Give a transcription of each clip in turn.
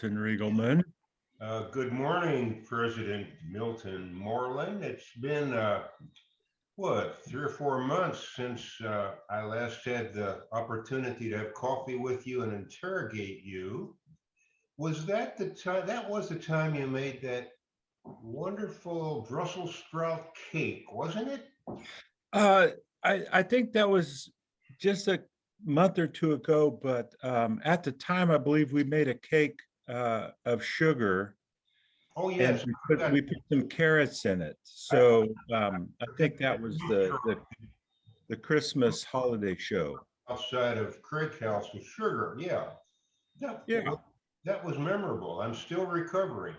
Milton Riegelman. Good morning, President Milton Moreland. It's been, what, 3 or 4 months since I last had the opportunity to have coffee with you and interrogate you. Was that the time? That was the time you made that wonderful Brussels sprout cake, wasn't it? I think that was just a month or two ago, but at the time, I believe we made a cake of sugar, Oh, and yes. we put some carrots in it. So I think that was the Christmas holiday show. Outside of Craig House with sugar. Yeah. That, Yeah, that was memorable. I'm still recovering.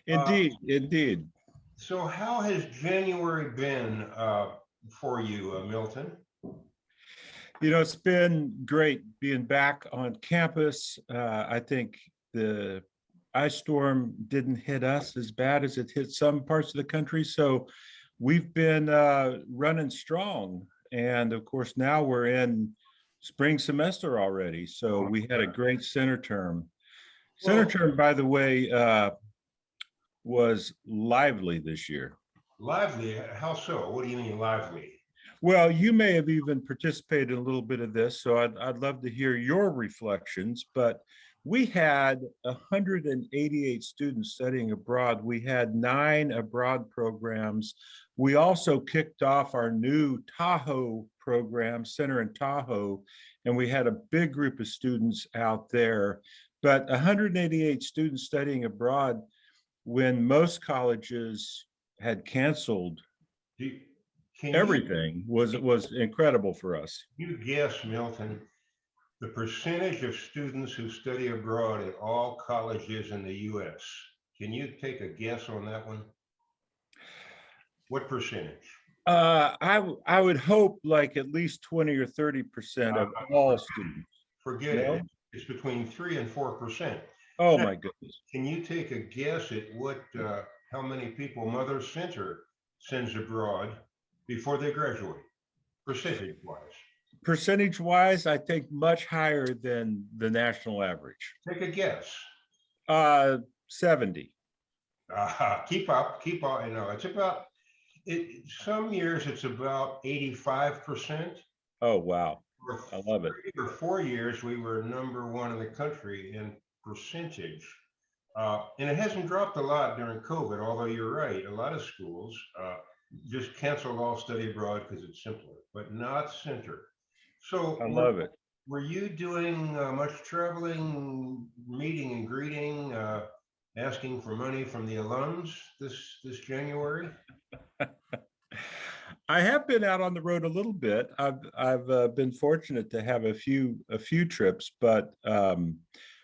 indeed, indeed. So how has January been for you, Milton? It's been great being back on campus. I think the ice storm didn't hit us as bad as it hit some parts of the country. So we've been running strong. And of course, now we're in spring semester already. So we had a great center term. Center term, by the way, was lively this year. Lively? How so? What do you mean lively? Well, you may have even participated in a little bit of this, so I'd love to hear your reflections. But we had 188 students studying abroad. We had 9 abroad programs. We also kicked off our new Tahoe program, Center in Tahoe, and we had a big group of students out there. But 188 students studying abroad when most colleges had canceled everything was incredible for us. You guess, Milton, the percentage of students who study abroad at all colleges in the U.S. Can you take a guess on that one? What percentage? I would hope like at least 20 or 30% of all students. Forget it. It's between 3 and 4%. Oh my goodness. Can you take a guess at what how many people Mother Center sends abroad before they graduate, percentage-wise? Percentage-wise, I think much higher than the national average. Take a guess. 70. Keep up. It's about some years it's about 85%. Oh wow. I love it. 3 or 4 years we were #1 in the country in percentage. And it hasn't dropped a lot during COVID, although you're right, a lot of schools just canceled all study abroad because it's simpler, but not Center. So I love it. Were you doing much traveling, meeting and greeting, asking for money from the alums this January? I have been out on the road a little bit. I've been fortunate to have a few trips, but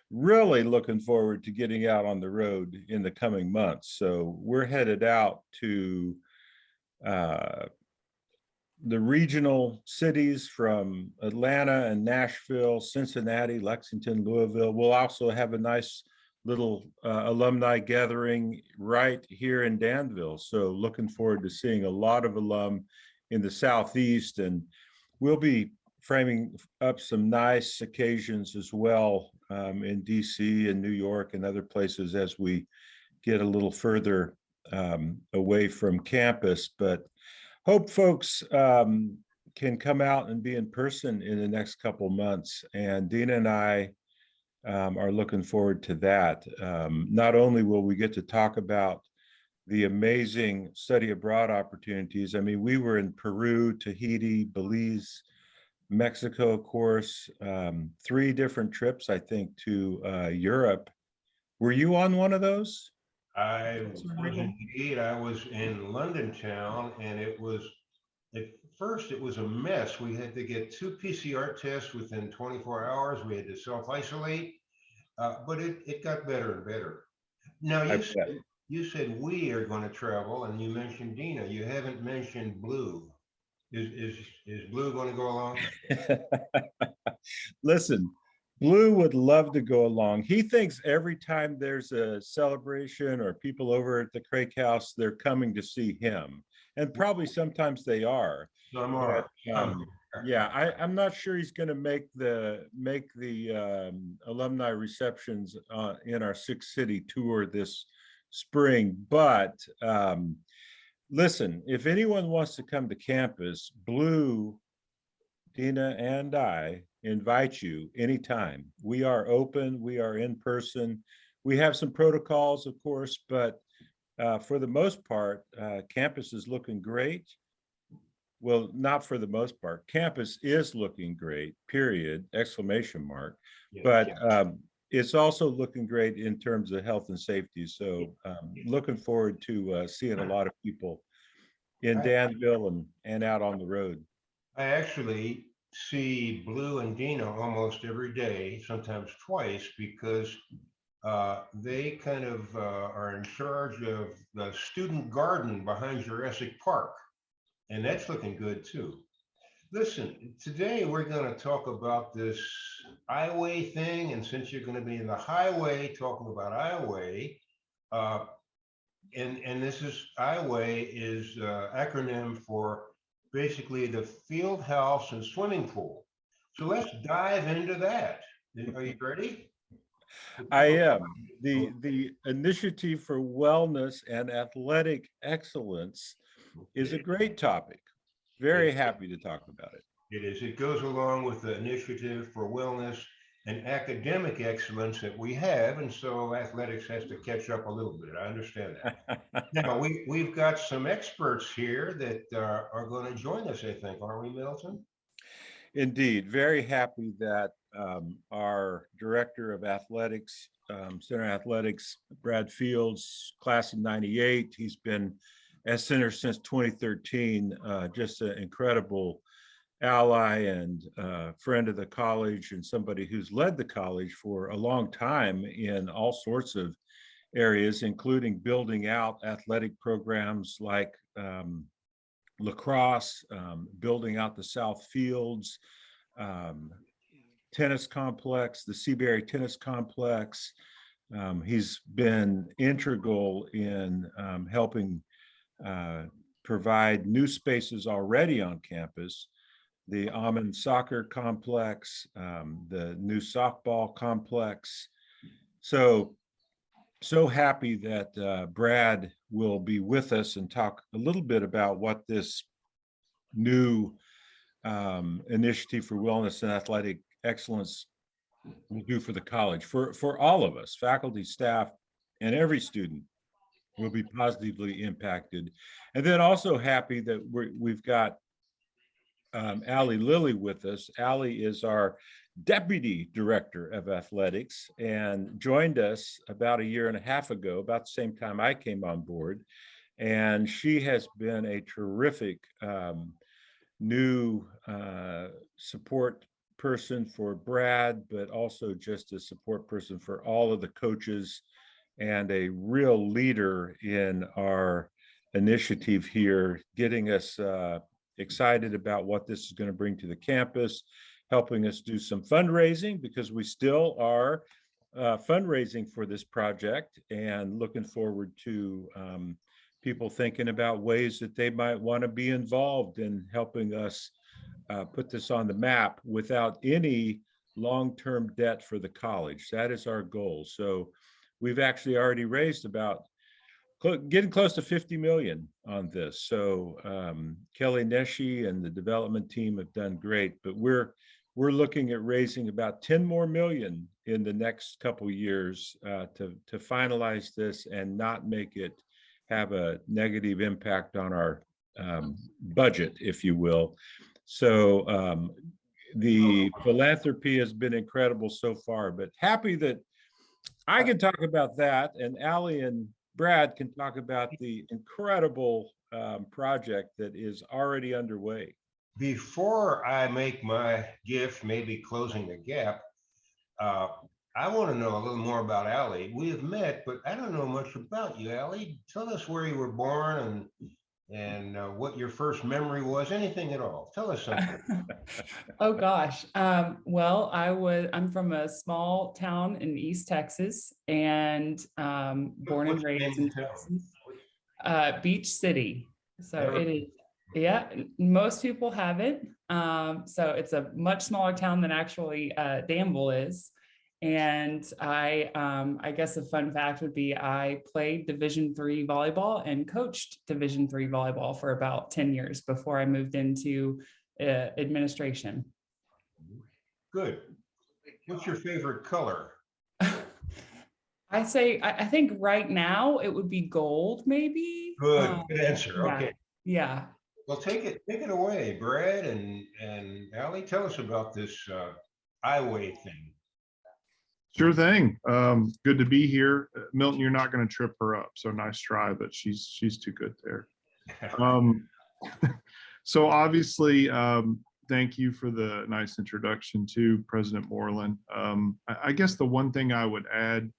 really looking forward to getting out on the road in the coming months. So we're headed out to the regional cities from Atlanta and Nashville, Cincinnati, Lexington, Louisville. We'll also have a nice little alumni gathering right here in Danville. So looking forward to seeing a lot of alum in the Southeast, and we'll be framing up some nice occasions as well in DC and New York and other places as we get a little further away from campus. But hope folks can come out and be in person in the next couple months. And Dina and I are looking forward to that. Not only will we get to talk about the amazing study abroad opportunities. I mean, we were in Peru, Tahiti, Belize, Mexico, of course, 3 different trips, I think, to Europe. Were you on one of those? I was indeed. I was in London town, and it was, at first it was a mess. We had to get 2 PCR tests within 24 hours. We had to self-isolate, but it got better and better. Now, you said we are going to travel, and you mentioned Dina. You haven't mentioned Blue. Is Blue going to go along? Listen, Blue would love to go along. He thinks every time there's a celebration or people over at the Craig House, they're coming to see him. And probably sometimes they are. Some are. Yeah, I'm not sure he's going to make the alumni receptions in our 6-city tour this spring. But listen, if anyone wants to come to campus, Blue, Dina, and I invite you anytime. We are open. We are in person. We have some protocols, of course, but for the most part, campus is looking great. Well, not for the most part. Campus is looking great, period, exclamation mark. Yeah, But yeah. it's also looking great in terms of health and safety. So looking forward to seeing a lot of people in Danville and out on the road. I actually see Blue and Dina almost every day, sometimes twice, because they kind of are in charge of the student garden behind Jurassic Park. And that's looking good too. Listen, today we're going to talk about this highway thing. And since you're going to be in the highway talking about highway, and this is highway is acronym for basically the field house and swimming pool. So let's dive into that. Are you ready? I am. The Initiative for Wellness and Athletic Excellence is a great topic. Very happy to talk about it. It is. It goes along with the Initiative for Wellness and Academic Excellence that we have, and so athletics has to catch up a little bit. I understand that. Now, we've got some experts here that are going to join us, I think, aren't we, Milton? Indeed. Very happy that our Director of Athletics, Center Athletics, Brad Fields, class of '98, he's been at Center since 2013, just an incredible ally and friend of the college, and somebody who's led the college for a long time in all sorts of areas, including building out athletic programs like lacrosse, building out the South Fields, tennis complex, the Seabury Tennis Complex. He's been integral in helping provide new spaces already on campus, the Almond Soccer Complex, the new softball complex. So happy that Brad will be with us and talk a little bit about what this new Initiative for Wellness and Athletic Excellence will do for the college, for all of us, faculty, staff, and every student will be positively impacted. And then also happy that we've got Allie Lilly with us. Allie is our Deputy Director of Athletics and joined us about a year and a half ago, about the same time I came on board. And she has been a terrific new support person for Brad, but also just a support person for all of the coaches and a real leader in our initiative here, getting us excited about what this is going to bring to the campus, helping us do some fundraising, because we still are fundraising for this project, and looking forward to people thinking about ways that they might want to be involved in helping us put this on the map without any long-term debt for the college. That is our goal. So we've actually already raised about getting close to 50 million on this. So Kelly Neshi and the development team have done great, but we're looking at raising about 10 more million in the next couple years to finalize this and not make it have a negative impact on our budget, if you will. So the philanthropy has been incredible so far, but happy that I can talk about that, and Allie and Brad can talk about the incredible project that is already underway. Before I make my gift, maybe closing the gap, I want to know a little more about Allie. We have met, but I don't know much about you, Allie. Tell us where you were born and what your first memory was, anything at all. Tell us something. Oh gosh. Well, I'm from a small town in East Texas, and born and raised in Texas, Beach City. So it is Yeah, most people haven't. So it's a much smaller town than actually Danville is. And I guess a fun fact would be I played Division III volleyball and coached Division III volleyball for about 10 years before I moved into administration. Good. What's your favorite color? I think right now it would be gold, maybe. Good answer. Yeah, Okay. yeah. Well, take it away, Brad and Allie. Tell us about this highway thing. Sure thing. Good to be here. Milton, you're not going to trip her up, so nice try, but she's too good there. So obviously, thank you for the nice introduction to President Moreland. I guess the one thing I would add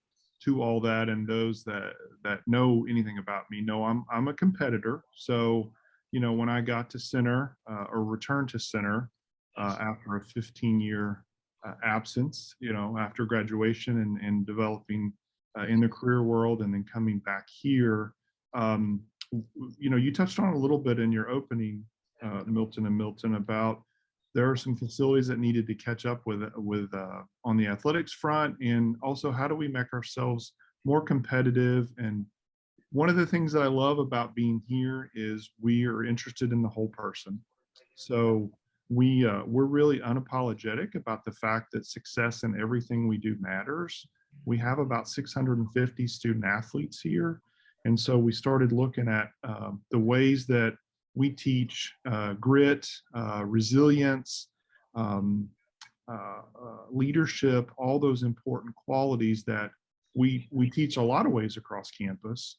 to all that, and those that know anything about me know I'm a competitor. So, you know, when I got to center or returned to center after a 15-year absence, you know, after graduation and developing in the career world and then coming back here, you know, you touched on a little bit in your opening, Milton, about there are some facilities that needed to catch up with on the athletics front, and also how do we make ourselves more competitive. And one of the things that I love about being here is we are interested in the whole person. So we're really unapologetic about the fact that success in everything we do matters. We have about 650 student athletes here. And so we started looking at the ways that we teach grit, resilience, leadership, all those important qualities that we teach a lot of ways across campus.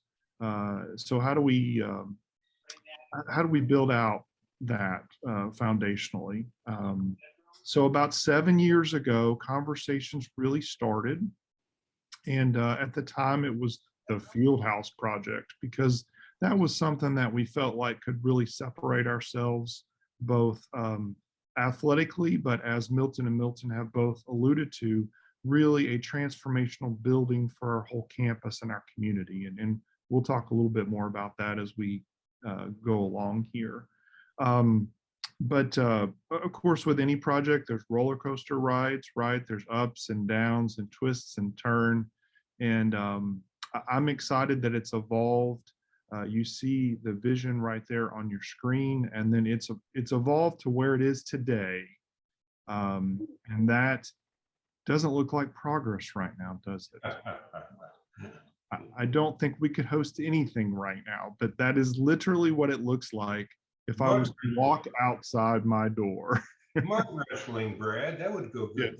So how do we build out that foundationally? So about 7 years ago, conversations really started. And at the time, it was the Field House project, because that was something that we felt like could really separate ourselves both athletically, but as Milton and Milton have both alluded to, really a transformational building for our whole campus and our community. And we'll talk a little bit more about that as we go along here. But of course, with any project, there's roller coaster rides, right? There's ups and downs and twists and turns. And I'm excited that it's evolved. You see the vision right there on your screen, and then it's evolved to where it is today. And that doesn't look like progress right now, does it? I don't think we could host anything right now, but that is literally what it looks like if I was to walk outside my door. Mud wrestling, Brad, that would go good.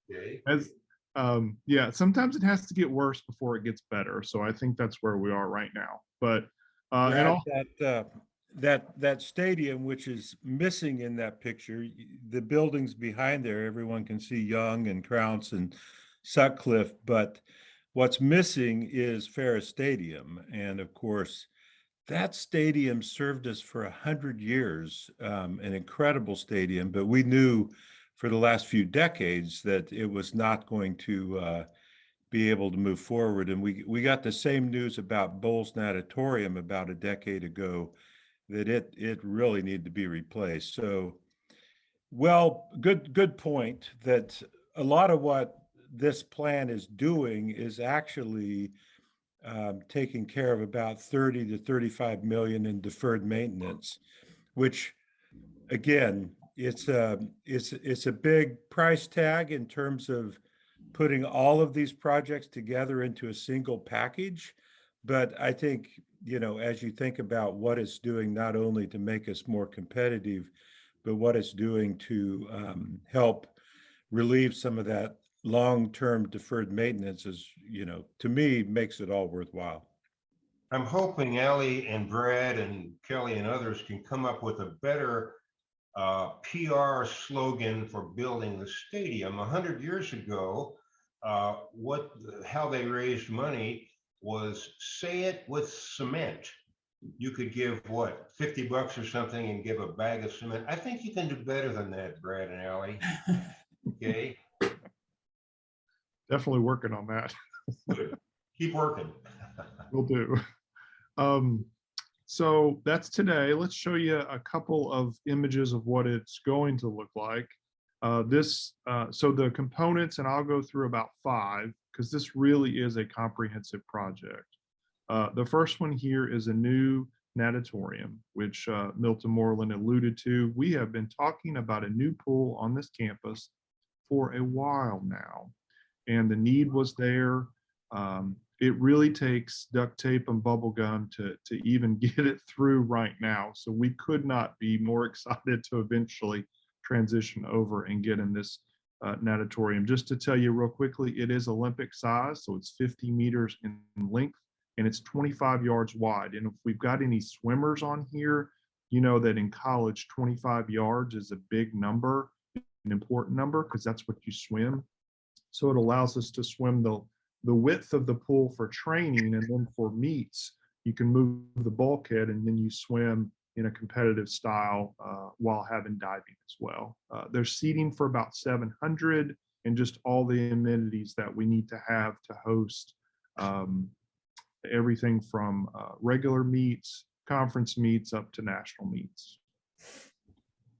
Yes. Okay. Yeah, sometimes it has to get worse before it gets better. So I think that's where we are right now. But Brad, that stadium, which is missing in that picture, the buildings behind there, everyone can see Young and Crounce and Sutcliffe, but what's missing is Ferris Stadium. And of course, that stadium served us for 100 years, an incredible stadium, but we knew for the last few decades that it was not going to be able to move forward. And we got the same news about Bowles Natatorium about a decade ago, that it really needed to be replaced. So, well, good point, that a lot of what this plan is doing is actually taking care of about 30 to 35 million in deferred maintenance, which again, it's a big price tag in terms of putting all of these projects together into a single package. But I think, you know, as you think about what it's doing, not only to make us more competitive, but what it's doing to help relieve some of that long-term deferred maintenance, is, you know, to me, makes it all worthwhile. I'm hoping Allie and Brad and Kelly and others can come up with a better PR slogan for building the stadium. 100 years ago, how they raised money was say it with cement. You could give what, 50 bucks or something and give a bag of cement. I think you can do better than that, Brad and Allie. Okay. Definitely working on that. Good. Keep working. Will do. So that's today. Let's show you a couple of images of what it's going to look like. So the components, and I'll go through about 5, because this really is a comprehensive project. The first one here is a new natatorium, which Milton Moreland alluded to. We have been talking about a new pool on this campus for a while now, and the need was there. It really takes duct tape and bubble gum to even get it through right now. So we could not be more excited to eventually transition over and get in this natatorium. Just to tell you real quickly, it is Olympic size, so it's 50 meters in length and it's 25 yards wide. And if we've got any swimmers on here, you know that in college, 25 yards is a big number, an important number, because that's what you swim. So it allows us to swim the width of the pool for training, and then for meets, you can move the bulkhead and then you swim in a competitive style while having diving as well. There's seating for about 700 and just all the amenities that we need to have to host everything from regular meets, conference meets, up to national meets.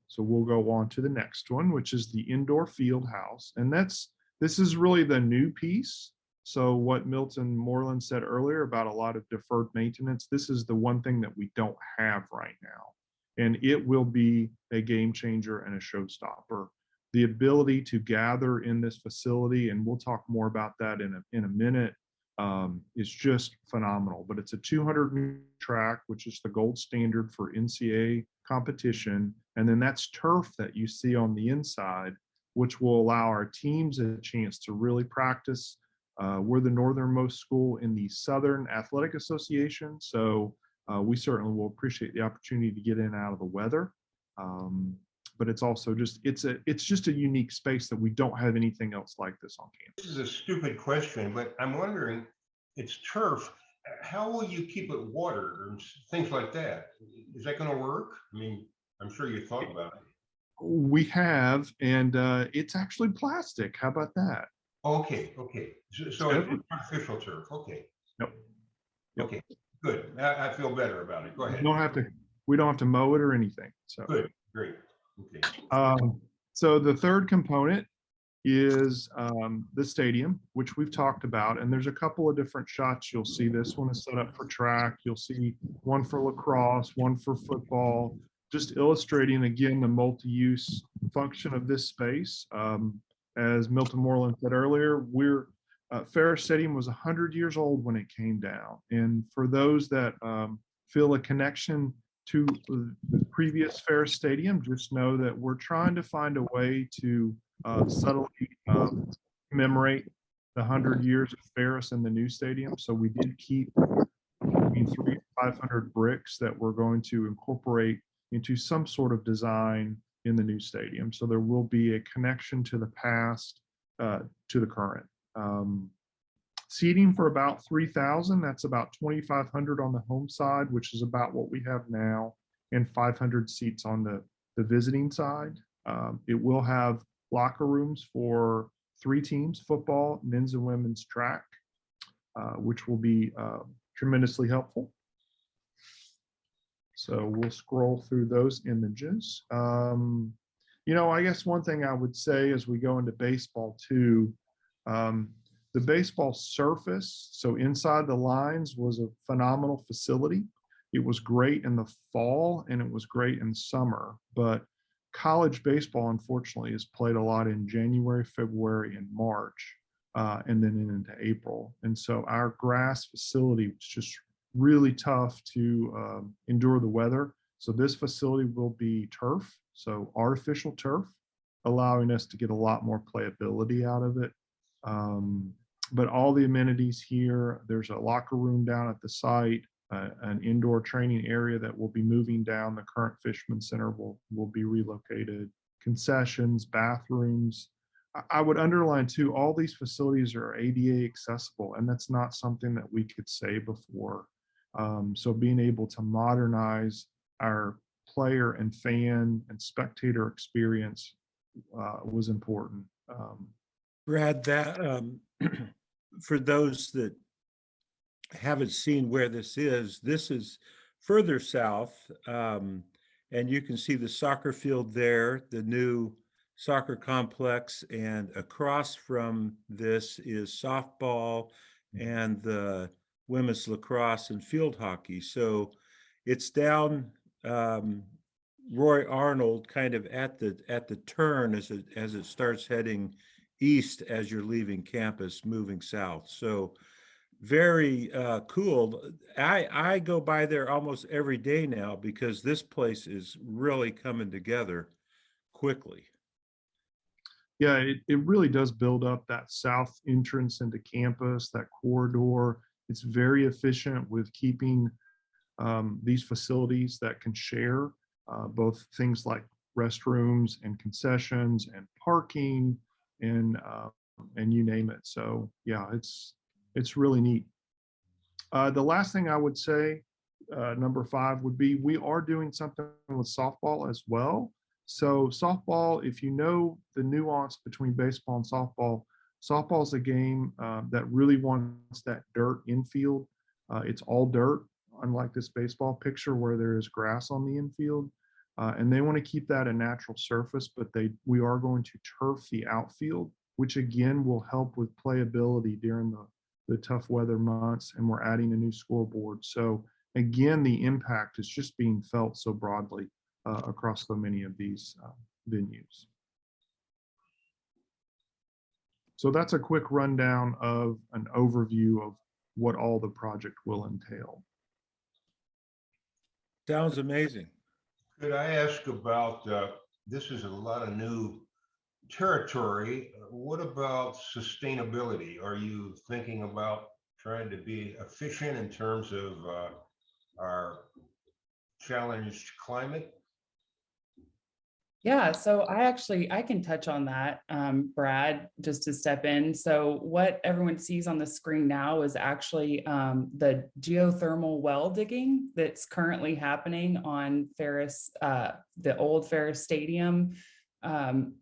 So we'll go on to the next one, which is the indoor field house. And this is really the new piece. So what Milton Moreland said earlier about a lot of deferred maintenance, this is the one thing that we don't have right now. And it will be a game changer and a showstopper. The ability to gather in this facility, and we'll talk more about that in a minute, is just phenomenal. But it's a 200-meter track, which is the gold standard for NCAA competition. And then that's turf that you see on the inside, which will allow our teams a chance to really practice. We're the northernmost school in the Southern Athletic Association, so we certainly will appreciate the opportunity to get in and out of the weather. But it's also just, it's just a unique space that we don't have anything else like this on campus. This is a stupid question, but I'm wondering, it's turf. How will you keep it watered and things like that? Is that going to work? I mean, I'm sure you thought about it. We have, and it's actually plastic. How about that? Okay. So it's artificial turf. Okay. Yep. Okay. Good. I feel better about it. Go ahead. We don't have to mow it or anything. So good. Great. Okay. So the third component is the stadium, which we've talked about, and there's a couple of different shots. You'll see this one is set up for track. You'll see one for lacrosse, one for football, just illustrating again the multi-use function of this space. As Milton Moreland said earlier, Ferris Stadium was 100 years old when it came down. And for those that feel a connection to the previous Ferris Stadium, just know that we're trying to find a way to subtly commemorate the 100 years of Ferris in the new stadium. So we did keep between 300 and 500 bricks that we're going to incorporate into some sort of design in the new stadium. So there will be a connection to the past, to the current. Seating for about 3,000, that's about 2,500 on the home side, which is about what we have now, and 500 seats on the visiting side. It will have locker rooms for 3 teams, football, men's and women's track, which will be tremendously helpful. So we'll scroll through those images. I guess one thing I would say as we go into baseball too, the baseball surface, so inside the lines, was a phenomenal facility. It was great in the fall and it was great in summer, but college baseball, unfortunately, is played a lot in January, February, and March, and then into April. And so our grass facility was just really tough to endure the weather. So this facility will be turf, so artificial turf, allowing us to get a lot more playability out of it. But all the amenities here, there's a locker room down at the site, an indoor training area that will be moving down. The current Fishman Center will be relocated, concessions, bathrooms. I would underline too, all these facilities are ADA accessible, and that's not something that we could say before. So being able to modernize our player and fan and spectator experience was important. Brad, that for those that haven't seen where this is further south, and you can see the soccer field there, the new soccer complex, and across from this is softball and the women's lacrosse and field hockey. So it's down Roy Arnold, kind of at the turn as it starts heading east as you're leaving campus, moving south. So very cool. I go by there almost every day now because this place is really coming together quickly. Yeah, it really does build up that south entrance into campus, that corridor. It's very efficient with keeping these facilities that can share both things like restrooms and concessions and parking and you name it. So yeah, it's really neat. The last thing I would say, number 5 would be we are doing something with softball as well. So softball, if you know the nuance between baseball and softball, softball is a game that really wants that dirt infield. It's all dirt, unlike this baseball picture where there is grass on the infield. And they want to keep that a natural surface, but we are going to turf the outfield, which again will help with playability during the tough weather months. And we're adding a new scoreboard. So again, the impact is just being felt so broadly across so many of these venues. So that's a quick rundown of an overview of what all the project will entail. Sounds amazing. Could I ask about, this is a lot of new territory. What about sustainability? Are you thinking about trying to be efficient in terms of our challenged climate? Yeah, so I can touch on that, Brad, just to step in. So what everyone sees on the screen now is actually the geothermal well digging that's currently happening on Ferris, the old Ferris Stadium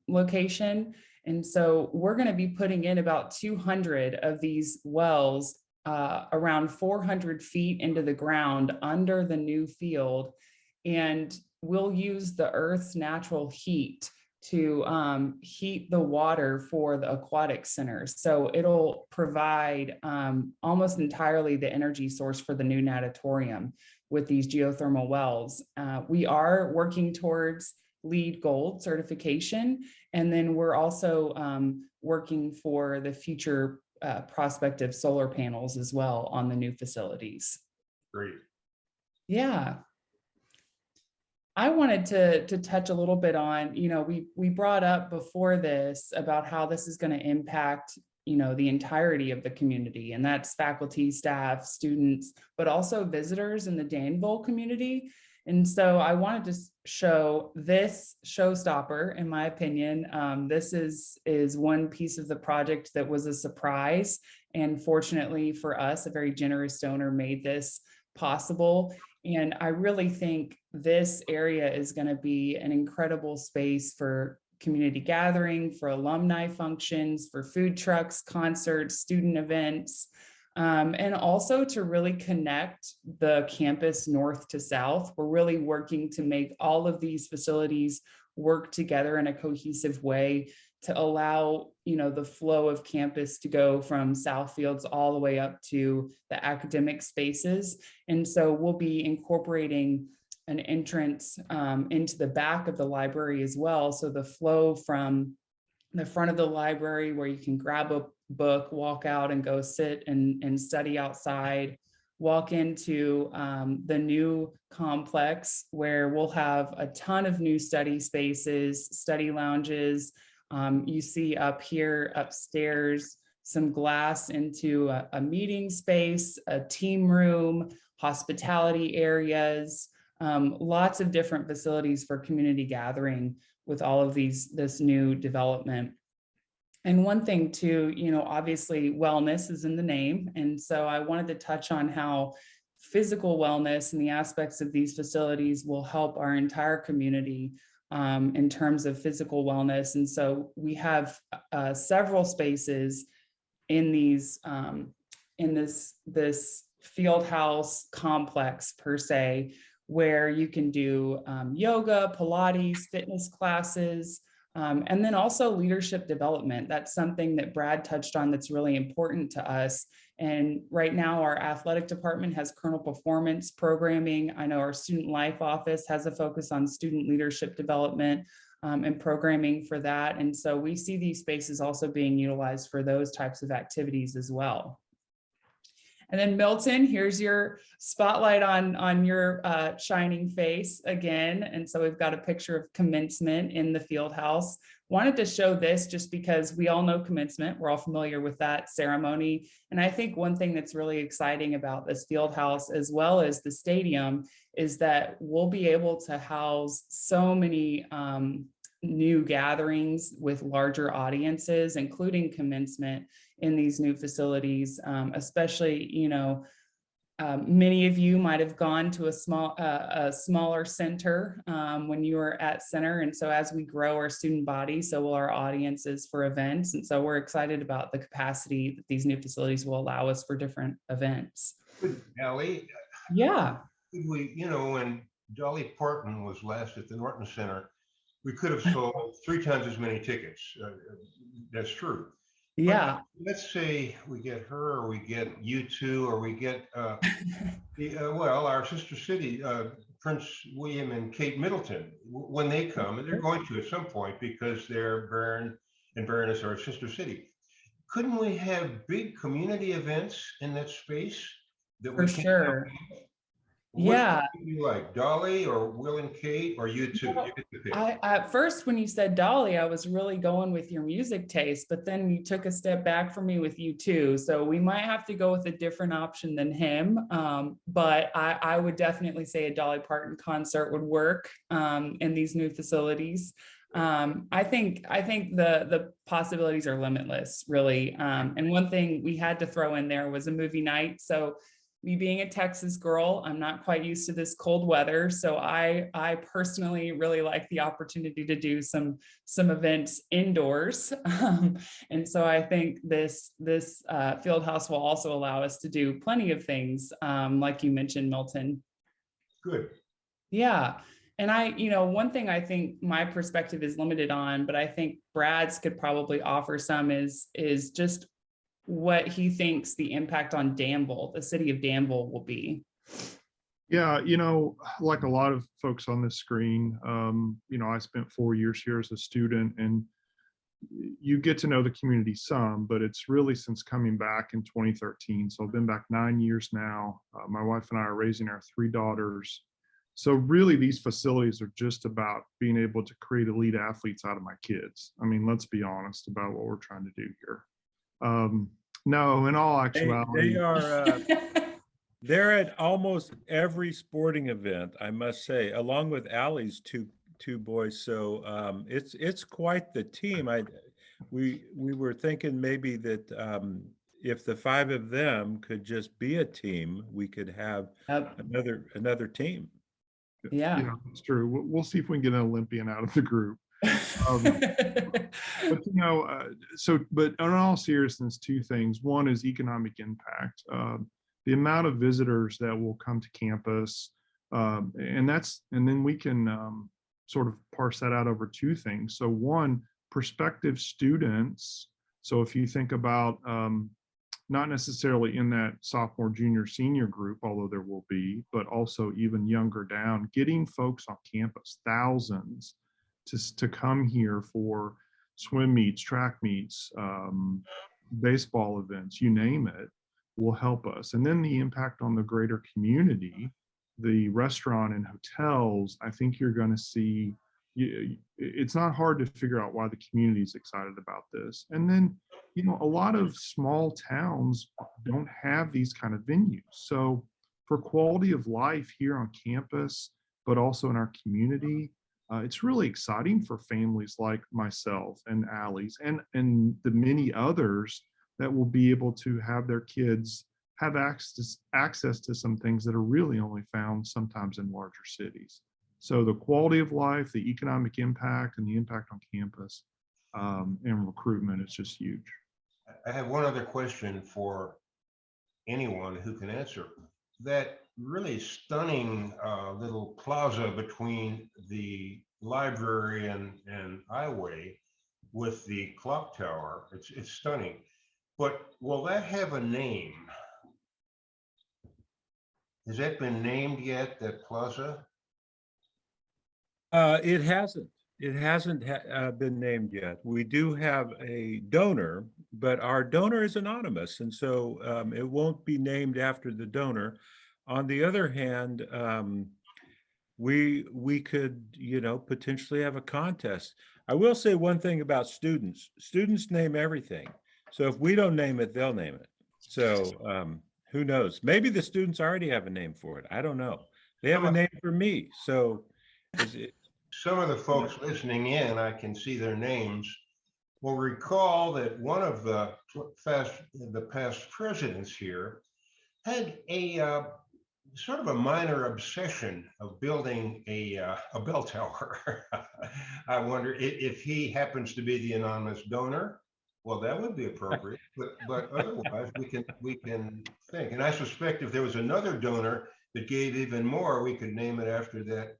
location. And so we're going to be putting in about 200 of these wells around 400 feet into the ground under the new field. And we'll use the Earth's natural heat to heat the water for the aquatic centers. So it'll provide almost entirely the energy source for the new natatorium with these geothermal wells. We are working towards LEED Gold certification, and then we're also working for the future prospect of solar panels as well on the new facilities. Great. Yeah. I wanted to touch a little bit on, we brought up before this about how this is going to impact, the entirety of the community, and that's faculty, staff, students, but also visitors in the Danville community. And so I wanted to show this showstopper, in my opinion. This is one piece of the project that was a surprise. And fortunately for us, a very generous donor made this possible. And I really think this area is going to be an incredible space for community gathering, for alumni functions, for food trucks, concerts, student events, and also to really connect the campus north to south. We're really working to make all of these facilities work together in a cohesive way to allow, the flow of campus to go from Southfields all the way up to the academic spaces. And so we'll be incorporating an entrance into the back of the library as well. So the flow from the front of the library, where you can grab a book, walk out and go sit and study outside, walk into the new complex where we'll have a ton of new study spaces, study lounges. You see up here upstairs some glass into a meeting space, a team room, hospitality areas, lots of different facilities for community gathering with all of this new development. And one thing too, obviously wellness is in the name. And so I wanted to touch on how physical wellness and the aspects of these facilities will help our entire community in terms of physical wellness. And so we have several spaces in these in this field house complex per se, where you can do yoga, Pilates, fitness classes, and then also leadership development. That's something that Brad touched on that's really important to us. And right now our athletic department has kernel performance programming. I know our student life office has a focus on student leadership development and programming for that. And so we see these spaces also being utilized for those types of activities as well. And then Milton, here's your spotlight on your shining face again. And so we've got a picture of commencement in the field house. Wanted to show this just because we all know commencement. We're all familiar with that ceremony. And I think one thing that's really exciting about this field house, as well as the stadium, is that we'll be able to house so many new gatherings with larger audiences, including commencement in these new facilities, especially, you know, many of you might have gone to a smaller center when you were at center. And so as we grow our student body, so will our audiences for events. And so we're excited about the capacity that these new facilities will allow us for different events. Allie, Yeah. we, you know, when Dolly Parton was last at the Norton Center, we could have sold 3 times as many tickets. That's true. Yeah. But let's say we get her, or we get U2, or we get well, our sister city, Prince William and Kate Middleton, when they come, and they're going to at some point because they're Barron and Baroness are a sister city. Couldn't we have big community events in that space that we For sure. Yeah. You like Dolly or Will and Kate or U2? Well, You get to pick. at first, when you said Dolly, I was really going with your music taste, but then you took a step back for me with U2. So we might have to go with a different option than him. But I would definitely say a Dolly Parton concert would work in these new facilities. I think the possibilities are limitless, really. And one thing we had to throw in there was a movie night. So me being a Texas girl, I'm not quite used to this cold weather. So I personally really like the opportunity to do some events indoors. And so I think this field house will also allow us to do plenty of things, like you mentioned, Milton. Good. Yeah. And one thing I think my perspective is limited on, but I think Brad's could probably offer some is just what he thinks the impact on Danville, the city of Danville, will be. Yeah, like a lot of folks on this screen, I spent 4 years here as a student, and you get to know the community some, but it's really since coming back in 2013. So I've been back 9 years now. My wife and I are raising our 3 daughters. So really these facilities are just about being able to create elite athletes out of my kids. I mean, let's be honest about what we're trying to do here. No, in all actuality, they are they're at almost every sporting event, I must say, along with Allie's two boys. So it's quite the team. We were thinking maybe that if the 5 of them could just be a team, we could have another team. Yeah, it's true. We'll see if we can get an Olympian out of the group. But but in all seriousness, 2 things. One is economic impact. The amount of visitors that will come to campus, and then we can sort of parse that out over 2 things. So one, prospective students. So if you think about not necessarily in that sophomore, junior, senior group, although there will be, but also even younger down, getting folks on campus, thousands, to come here for swim meets, track meets, baseball events, you name it, will help us. And then the impact on the greater community, the restaurant and hotels, I think you're going to see, it's not hard to figure out why the community is excited about this. And then, a lot of small towns don't have these kind of venues. So for quality of life here on campus, but also in our community, it's really exciting for families like myself and Allie's and the many others that will be able to have their kids have access to some things that are really only found sometimes in larger cities. So the quality of life, the economic impact, and the impact on campus and recruitment is just huge. I have one other question for anyone who can answer. That really stunning little plaza between the library and highway with the clock tower, it's stunning. But will that have a name? Has that been named yet, that plaza? It hasn't. It hasn't been named yet. We do have a donor, but our donor is anonymous, and so it won't be named after the donor. On the other hand, we could, potentially have a contest. I will say one thing about students. Students name everything. So if we don't name it, they'll name it. So who knows? Maybe the students already have a name for it. I don't know. They have a name for me. So is it, Some of the folks listening in, I can see their names, will recall that one of the past presidents here had a sort of a minor obsession of building a bell tower. I wonder if he happens to be the anonymous donor. Well, that would be appropriate, but otherwise we can think. And I suspect if there was another donor that gave even more, we could name it after that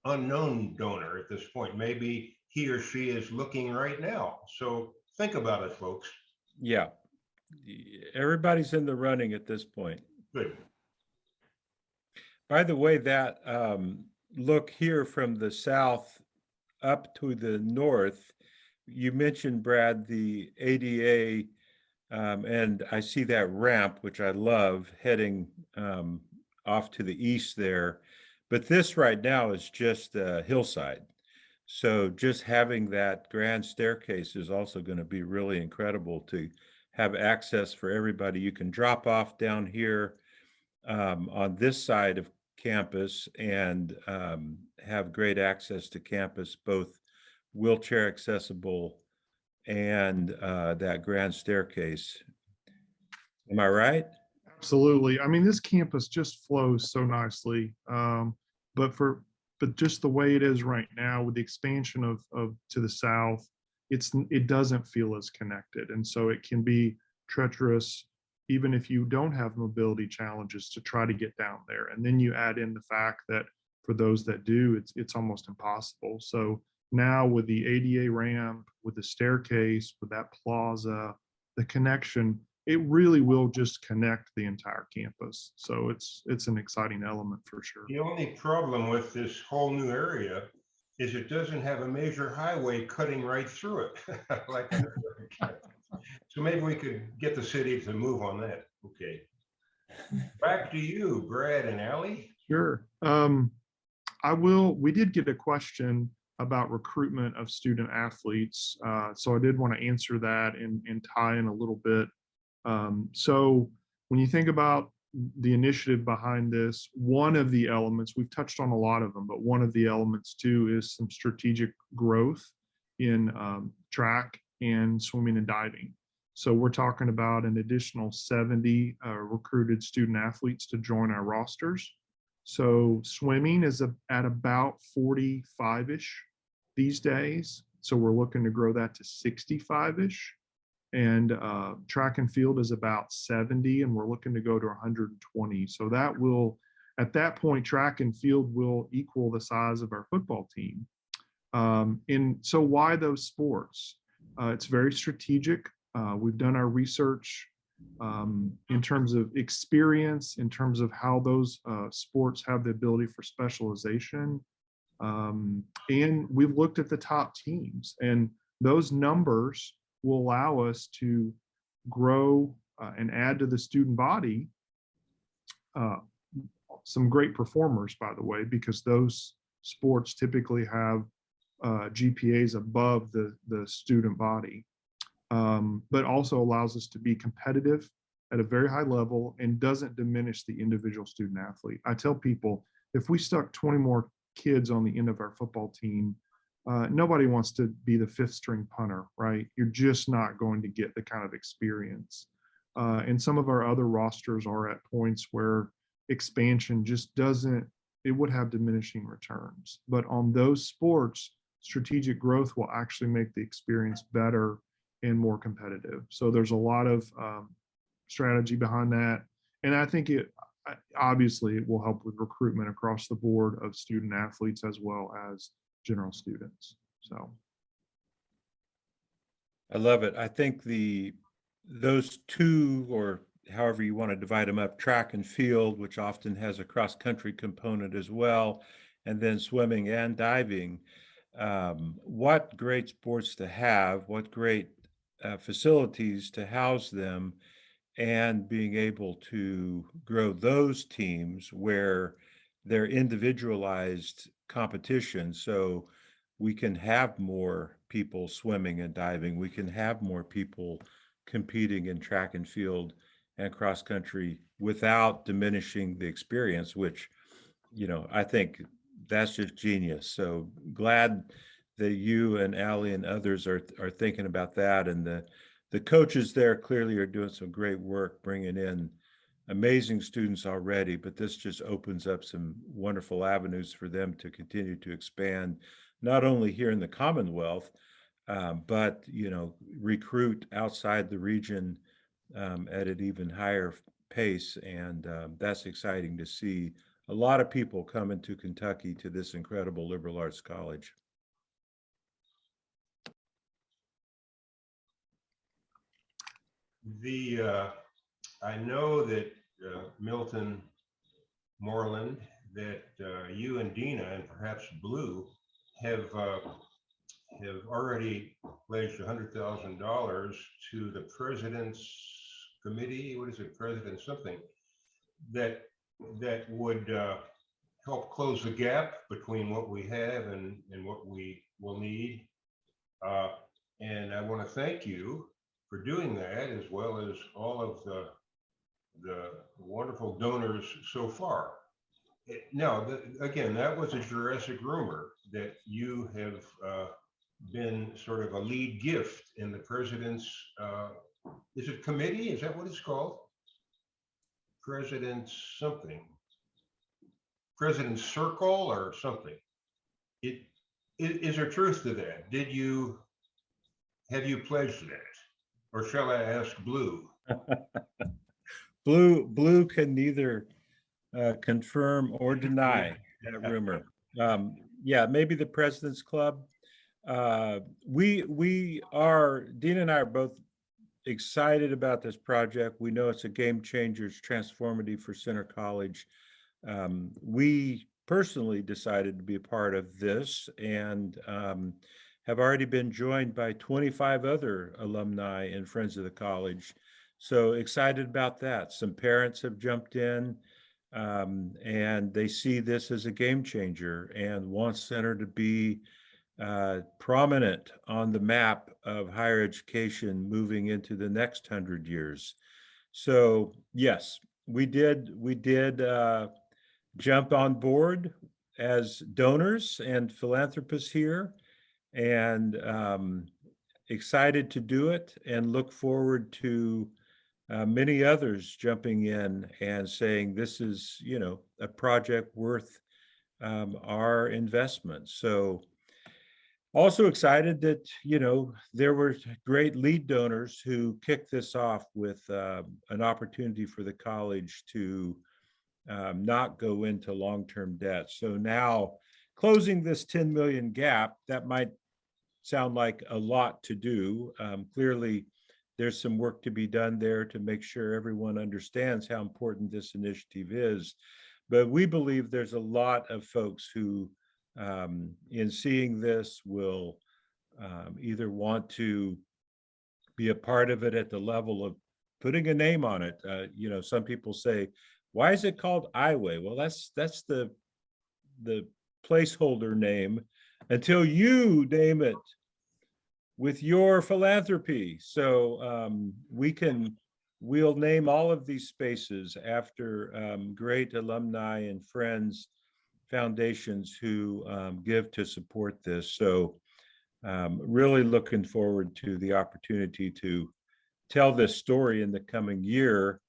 unknown donor at this point. Maybe he or she is looking right now. So think about it, folks. yeah, everybody's in the running at this point. Good. By the way, that look here from the south up to the north, you mentioned, Brad, the ADA, and I see that ramp, which I love, heading off to the east there. But this right now is just a hillside. So just having that grand staircase is also going to be really incredible to have access for everybody. You can drop off down here on this side of campus and have great access to campus, both wheelchair accessible and that grand staircase. Am I right? Absolutely. I mean, this campus just flows so nicely. But just the way it is right now with the expansion of to the south, it doesn't feel as connected. And so it can be treacherous, even if you don't have mobility challenges, to try to get down there. And then you add in the fact that for those that do, it's almost impossible. So now with the ADA ramp, with the staircase, with that plaza, the connection, it really will just connect the entire campus. So it's an exciting element for sure. The only problem with this whole new area is it doesn't have a major highway cutting right through it. So maybe we could get the city to move on that. Okay. Back to you, Brad and Allie. Sure. We did get a question about recruitment of student athletes. So I did want to answer that and tie in a little bit. So when you think about the initiative behind this, one of the elements, we've touched on a lot of them, but one of the elements too is some strategic growth in track and swimming and diving. So we're talking about an additional 70 recruited student athletes to join our rosters. So swimming is at about 45-ish these days. So we're looking to grow that to 65-ish. And track and field is about 70, and we're looking to go to 120. So that will, at that point, track and field will equal the size of our football team. And so why those sports? It's very strategic. We've done our research in terms of experience, in terms of how those sports have the ability for specialization. And we've looked at the top teams, and those numbers will allow us to grow and add to the student body some great performers, by the way, because those sports typically have GPAs above the student body, but also allows us to be competitive at a very high level and doesn't diminish the individual student athlete. I tell people, if we stuck 20 more kids on the end of our football team, nobody wants to be the fifth string punter, right? You're just not going to get the kind of experience. And some of our other rosters are at points where expansion just doesn't, it would have diminishing returns. But on those sports, strategic growth will actually make the experience better and more competitive. So there's a lot of strategy behind that. And I think obviously it will help with recruitment across the board of student athletes as well as general students. So. I love it. I think those two, or however you want to divide them up, track and field, which often has a cross-country component as well, and then swimming and diving. What great sports to have, what great facilities to house them, and being able to grow those teams where they're individualized competition. So we can have more people swimming and diving. We can have more people competing in track and field and cross country without diminishing the experience, which, I think that's just genius. So glad that you and Allie and others are thinking about that. And the coaches there clearly are doing some great work, bringing in amazing students already, but this just opens up some wonderful avenues for them to continue to expand, not only here in the Commonwealth, but recruit outside the region at an even higher pace. And that's exciting to see a lot of people coming to Kentucky to this incredible liberal arts college. I know that Milton Moreland, that you and Dina and perhaps Blue have already pledged $100,000 to the President's Committee. What is it, President something, that would help close the gap between what we have and what we will need. And I want to thank you for doing that, as well as all of the wonderful donors so far. Now, again, that was a Jurassic rumor that you have been sort of a lead gift in the President's, is it committee? Is that what it's called? President's something. President's Circle or something. Is there truth to that? Have you pledged that? Or shall I ask Blue? Blue can neither confirm or deny that rumor. Yeah, maybe the President's Club. We are, Dina and I are both excited about this project. We know it's a game changer, it's transformative for Center College. We personally decided to be a part of this, and have already been joined by 25 other alumni and friends of the college. So excited about that. Some parents have jumped in, and they see this as a game changer and want Center to be prominent on the map of higher education moving into the next 100 years. So yes, we did jump on board as donors and philanthropists here, and excited to do it, and look forward to many others jumping in and saying this is, a project worth our investment. So also excited that, there were great lead donors who kicked this off with an opportunity for the college to not go into long-term debt. So now closing this 10 million gap, that might sound like a lot to do. Clearly, there's some work to be done there to make sure everyone understands how important this initiative is. But we believe there's a lot of folks who, in seeing this, will either want to be a part of it at the level of putting a name on it. Some people say, why is it called Iway? Well, that's the placeholder name until you name it with your philanthropy. So we'll name all of these spaces after great alumni and friends, foundations who give to support this. So really looking forward to the opportunity to tell this story in the coming year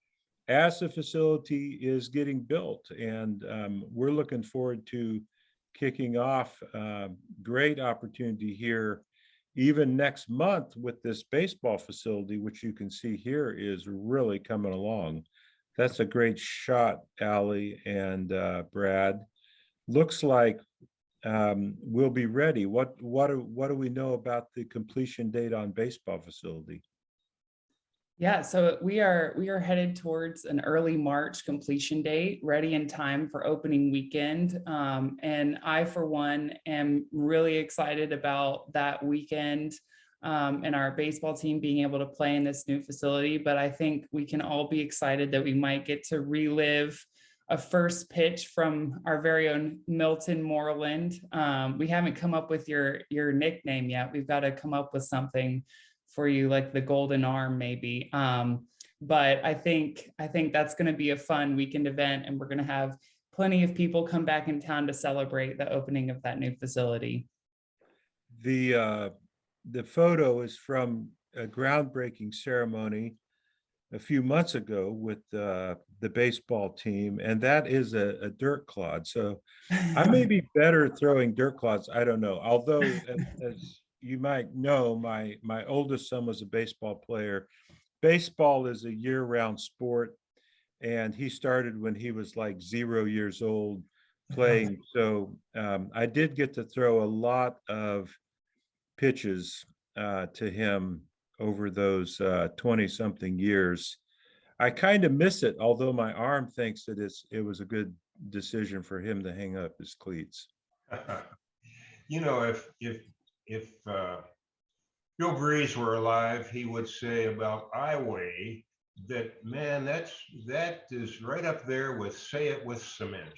as the facility is getting built. And we're looking forward to kicking off a great opportunity here even next month with this baseball facility, which you can see here is really coming along. That's a great shot, Allie and Brad. Looks like we'll be ready. What do we know about the completion date on baseball facility? Yeah, so we are headed towards an early March completion date, ready in time for opening weekend. And I, for one, am really excited about that weekend and our baseball team being able to play in this new facility. But I think we can all be excited that we might get to relive a first pitch from our very own Milton Moreland. We haven't come up with your nickname yet. We've got to come up with something for you, like the golden arm maybe. But I think that's going to be a fun weekend event, and we're going to have plenty of people come back in town to celebrate the opening of that new facility. The photo is from a groundbreaking ceremony a few months ago with the baseball team, and that is a dirt clod. So I may be better throwing dirt clods. I don't know. Although, as you might know, my oldest son was a baseball player. Baseball is a year-round sport, and he started when he was like 0 years old playing. So I did get to throw a lot of pitches to him over those 20-something years. I kind of miss it, although my arm thinks that it was a good decision for him to hang up his cleats. You know, if Bill Breeze were alive, he would say about I weigh that, man, that is right up there with say it with cement.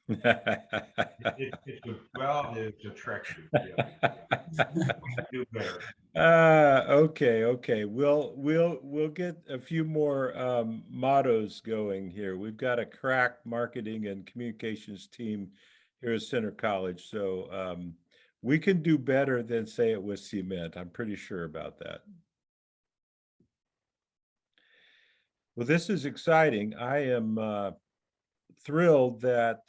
It's about as attractive. Yeah. Do better. Okay. We'll get a few more mottos going here. We've got a crack marketing and communications team here at Center College, so we can do better than say it with cement. I'm pretty sure about that. Well, this is exciting. I am thrilled that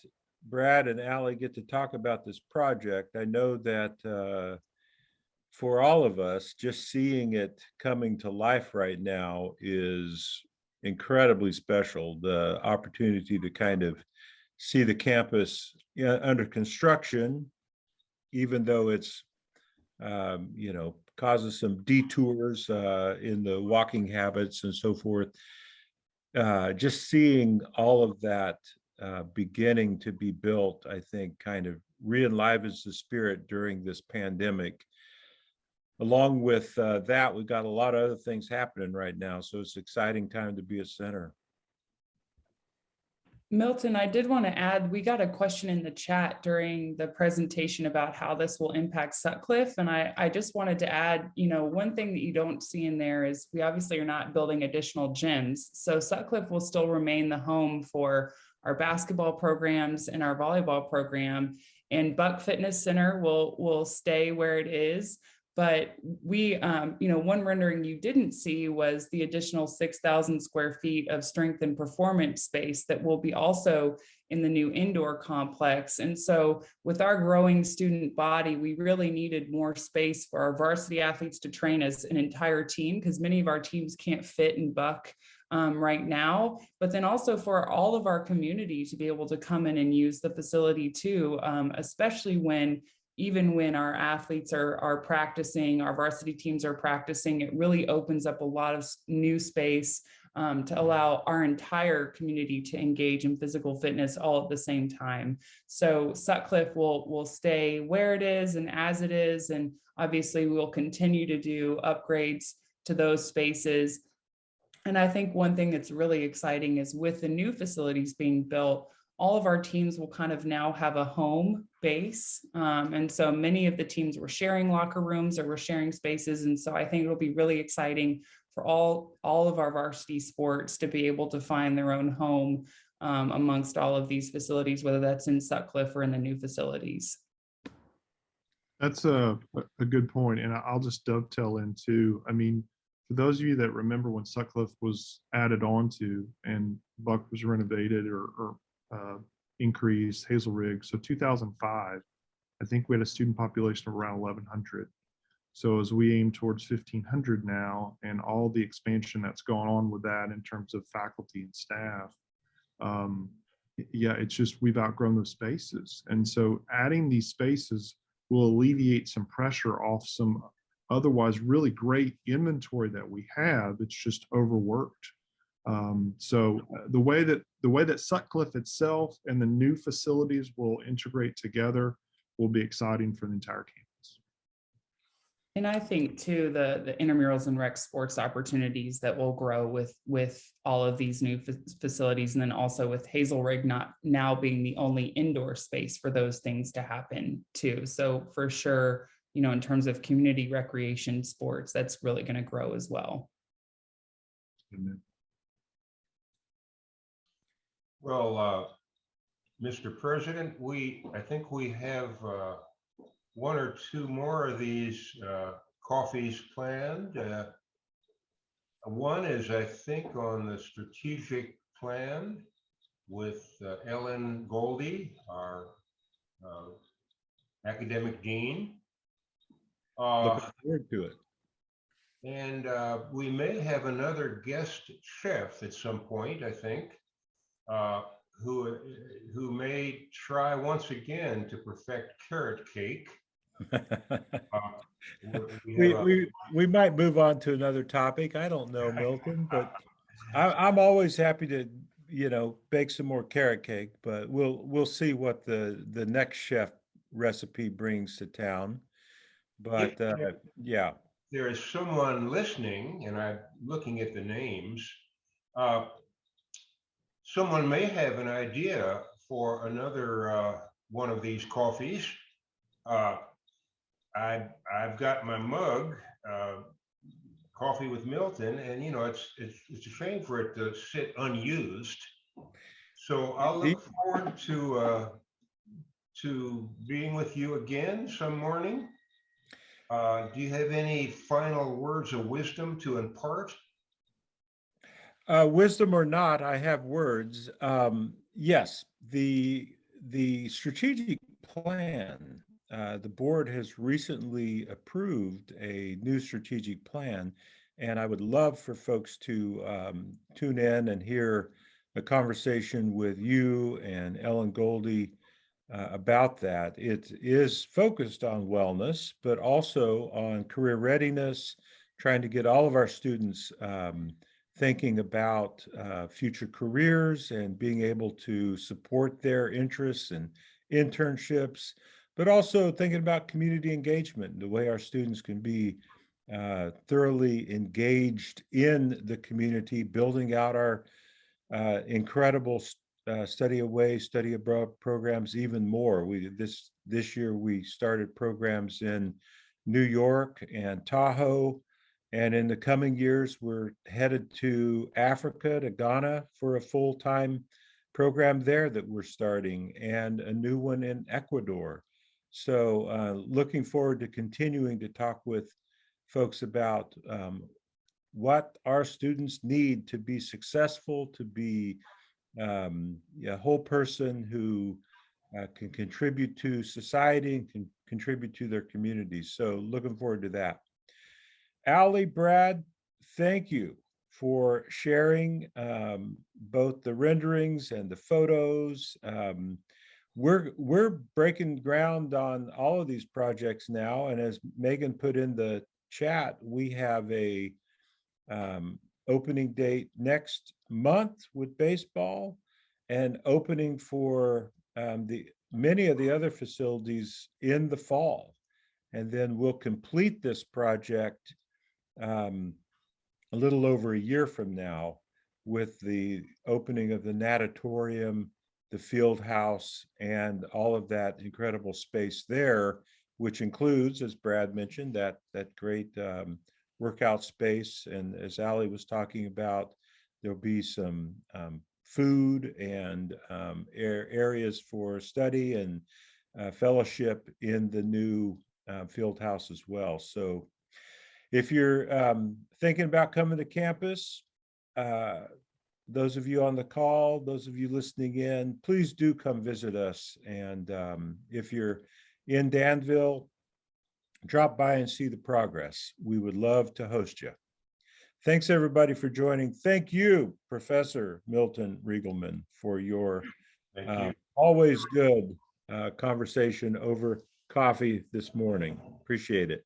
Brad and Allie get to talk about this project. I know that for all of us, just seeing it coming to life right now is incredibly special. The opportunity to kind of see the campus under construction, even though it's causes some detours in the walking habits and so forth. Just seeing all of that beginning to be built, I think, kind of re-enlivens the spirit during this pandemic. Along with that, we've got a lot of other things happening right now, so it's an exciting time to be a center. Milton, I did want to add, we got a question in the chat during the presentation about how this will impact Sutcliffe. And I just wanted to add, one thing that you don't see in there is we obviously are not building additional gyms. So Sutcliffe will still remain the home for our basketball programs and our volleyball program. And Buck Fitness Center will stay where it is. But we, one rendering you didn't see was the additional 6,000 square feet of strength and performance space that will be also in the new indoor complex. And so with our growing student body, we really needed more space for our varsity athletes to train as an entire team, because many of our teams can't fit in Buck right now, but then also for all of our community to be able to come in and use the facility too, especially even when our athletes are practicing, our varsity teams are practicing, it really opens up a lot of new space to allow our entire community to engage in physical fitness all at the same time. So Sutcliffe will stay where it is and as it is, and obviously we will continue to do upgrades to those spaces. And I think one thing that's really exciting is with the new facilities being built, all of our teams will kind of now have a home base. And so many of the teams were sharing locker rooms or were sharing spaces. And so I think it'll be really exciting for all of our varsity sports to be able to find their own home amongst all of these facilities, whether that's in Sutcliffe or in the new facilities. That's a good point. And I'll just dovetail into, for those of you that remember when Sutcliffe was added on to and Buck was renovated or increased, Hazel Rig. So 2005, I think we had a student population of around 1,100. So as we aim towards 1,500 now, and all the expansion that's gone on with that in terms of faculty and staff, yeah, it's just we've outgrown those spaces. And so adding these spaces will alleviate some pressure off some otherwise really great inventory that we have. It's just overworked. So the way that Sutcliffe itself and the new facilities will integrate together will be exciting for the entire campus. And I think too, the intramurals and rec sports opportunities that will grow with all of these new facilities, and then also with Hazel Rig not now being the only indoor space for those things to happen too. So for sure, you know, in terms of community recreation sports, that's really going to grow as well. Amen. Well, Mr. President, I think we have one or two more of these coffees planned. One is, I think, on the strategic plan with Ellen Goldie, our academic dean. Looking forward to it. And we may have another guest chef at some point, I think, who may try once again to perfect carrot cake. We might move on to another topic. I don't know, Milton, but I'm always happy to, you know, bake some more carrot cake, but we'll see what the next chef recipe brings to town. But yeah. There is someone listening, and I'm looking at the names. Someone may have an idea for another one of these coffees. I've got my mug, Coffee with Milton, and you know it's a shame for it to sit unused. So I'll look forward to being with you again some morning. Do you have any final words of wisdom to impart? Wisdom or not, I have words. Yes, the strategic plan, the board has recently approved a new strategic plan, and I would love for folks to tune in and hear a conversation with you and Ellen Goldie about that. It is focused on wellness, but also on career readiness, trying to get all of our students thinking about future careers and being able to support their interests and internships, but also thinking about community engagement, the way our students can be thoroughly engaged in the community, building out our incredible study away, study abroad programs even more. This year we started programs in New York and Tahoe. And in the coming years, we're headed to Africa, to Ghana, for a full-time program there that we're starting, and a new one in Ecuador. So looking forward to continuing to talk with folks about what our students need to be successful, to be a whole person who can contribute to society and can contribute to their communities. So looking forward to that. Allie, Brad, thank you for sharing both the renderings and the photos. We're breaking ground on all of these projects now, and as Megan put in the chat, we have a opening date next month with baseball, and opening for many of the other facilities in the fall, and then we'll complete this project a little over a year from now with the opening of the natatorium, the field house, and all of that incredible space there, which includes, as Brad mentioned, that great workout space. And as Allie was talking about, there'll be some food and areas for study and fellowship in the new field house as well. So if you're thinking about coming to campus, those of you on the call, those of you listening in, please do come visit us. And if you're in Danville, drop by and see the progress. We would love to host you. Thanks, everybody, for joining. Thank you, Professor Milton Riegelman, for your Thank you. always good conversation over coffee this morning. Appreciate it.